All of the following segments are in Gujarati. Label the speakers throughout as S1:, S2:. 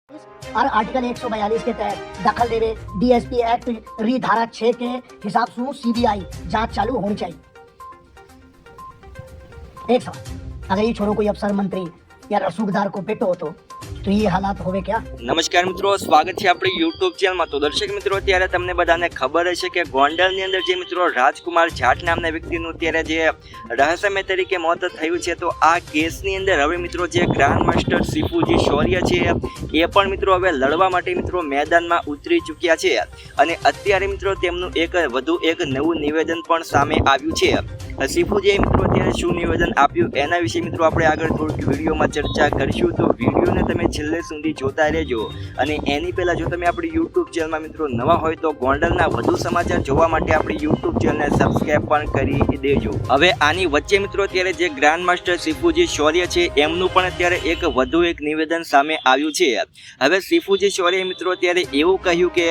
S1: और आर्टिकल 142 के तहत दखल देवे डीएसपी एक्ट री धारा 6 के हिसाब से सीबीआई जांच चालू होनी चाहिए। एक सवाल, अगर ये छोरो कोई अफसर मंत्री या रसूखदार को पेटो तो ये हालात होवे क्या?
S2: નમસ્કાર મિત્રો, સ્વાગત છે આપણી યુટ્યુબ ચેનલમાં। તો દર્શક મિત્રો, ત્યારે તમને બધાને ખબર હશે કે ગોંડલની અંદર જે મિત્રો રાજકુમાર જાટ નામના વ્યક્તિનું ત્યારે જે રહસ્યમય તરીકે મોત થયું છે, તો આ કેસની અંદર હવે મિત્રો જે ગ્રાન્ડ માસ્ટર સિફુજી શૌર્ય છે એ પણ મિત્રો હવે લડવા માટે મિત્રો મેદાનમાં ઉતરી ચૂક્યા છે અને અત્યારે મિત્રો તેમનું વધુ એક નવું નિવેદન પણ સામે આવ્યું છે। સિફુજીએ મિત્રો અત્યારે શું નિવેદન આપ્યું એના વિશે મિત્રો આપણે આગળ થોડીક વિડીયોમાં ચર્ચા કરીશું, તો વિડીયોને તમે છેલ્લે સુધી જોતા રહેજો। અને એની પહેલાં જો તમે આપણી યુટ્યુબ ચેનલમાં મિત્રો નવા હોય તો ગોંડલના વધુ સમાચાર જોવા માટે આપણી યુટ્યુબ ચેનલને સબસ્ક્રાઈબ પણ કરી દેજો। હવે આની વચ્ચે મિત્રો અત્યારે જે ગ્રાન્ડ માસ્ટર સિફુજી શૌર્ય છે એમનું પણ અત્યારે વધુ એક નિવેદન સામે આવ્યું છે। હવે સિફુજી શૌર્ય મિત્રો અત્યારે એવું કહ્યું કે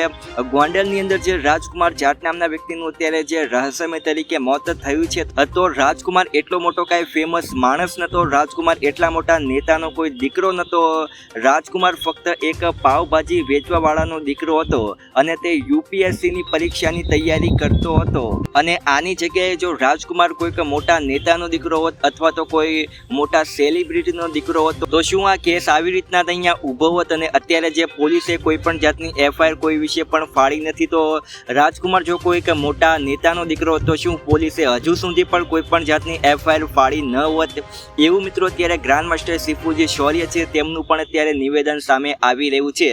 S2: ગોંડલની અંદર જે રાજકુમાર જાટ નામના વ્યક્તિનું અત્યારે જે રહસ્યમય તરીકે મોત થયું છે, તો રાજકુમાર એટલો મોટો કાંઈ ફેમસ માણસ નહોતો, રાજકુમાર એટલા મોટા નેતાનો કોઈ દીકરો નહોતો, રાજકુમાર ફક્ત એક પાવભાજી વેચવાવાળાનો દીકરો હતો અને તે યુપીએસસીની પરીક્ષાની તૈયારી કરતો હતો। અને આની જગ્યાએ જો રાજકુમાર કોઈક મોટા નેતાનો દીકરો હોત અથવા તો કોઈ મોટા સેલિબ્રિટીનો દીકરો હોત તો શું આ કેસ આવી રીતના અહીંયા ઊભો હોત? અને અત્યારે જે પોલીસે કોઈ પણ જાતની એફઆઈઆર કોઈ વિશે પણ ફાડી નથી, તો રાજકુમાર જો કોઈક મોટા નેતાનો દીકરો હતો શું પોલીસે હજુ સુધી પણ કોઈ પણ જાતની એફઆઈઆર ફાડી ન હોત? એવું મિત્રો અત્યારે ગ્રાન્ડ માસ્ટર સિફુજી શૌર્ય છે તેમનું પણ અત્યારે નિવેદન સામે આવી રહ્યું છે।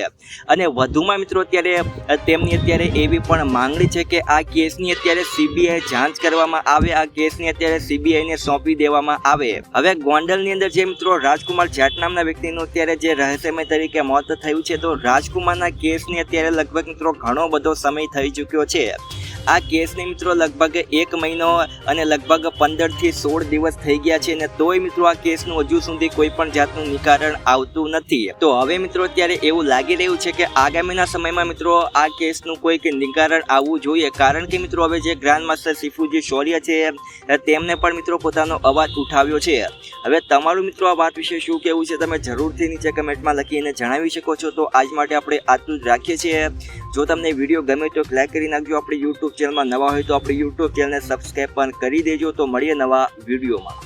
S2: અને વધુમાં મિત્રો અત્યારે તેમની અત્યારે એવી પણ માંગણી છે કે આ કેસની અત્યારે સીબીઆઈ જાંચ કરવામાં આવે, આ કેસની અત્યારે સીબીઆઈને સોંપી દેવામાં આવે। હવે ગોંડલની અંદર જે મિત્રો રાજકુમાર જાટ નામના વ્યક્તિનું અત્યારે જે રહસ્યમય તરીકે મોત થયું છે, તો રાજકુમારના કેસની અત્યારે લગભગ મિત્રો ઘણો બધો સમય થઈ ચૂક્યો છે। આ કેસને મિત્રો લગભગ 1 મહિનો અને લગભગ 15 થી 16 દિવસ થઈ ગયા છે અને તોય મિત્રો આ કેસનું હજુ સુધી કોઈ પણ જાતનું નિકારણ આવતું નથી। તો હવે મિત્રો અત્યારે એવું લાગી રહ્યું છે કે આગામીના સમયમાં મિત્રો આ કેસનું કોઈક નિકારણ આવવું જોઈએ, કારણ કે મિત્રો હવે જે ગ્રાન્ડ માસ્ટર સિફુજી શૌર્ય છે તેમને પણ મિત્રો પોતાનો અવાજ ઉઠાવ્યો છે। હવે તમારું મિત્રો આ વાત વિશે શું કહેવું છે તમે જરૂરથી નીચે કમેન્ટમાં લખીને જણાવી શકો છો। તો આજ માટે આપણે આટલું જ રાખીએ છીએ। જો તમને વિડીયો ગમે તો લાઈક કરી નાખજો, આપણી યુટ્યુબ ચેનલમાં નવા હોય તો આપણી યુટ્યુબ ચેનલને સબસ્ક્રાઈબ પણ કરી દેજો। તો મળીએ નવા વિડીયોમાં।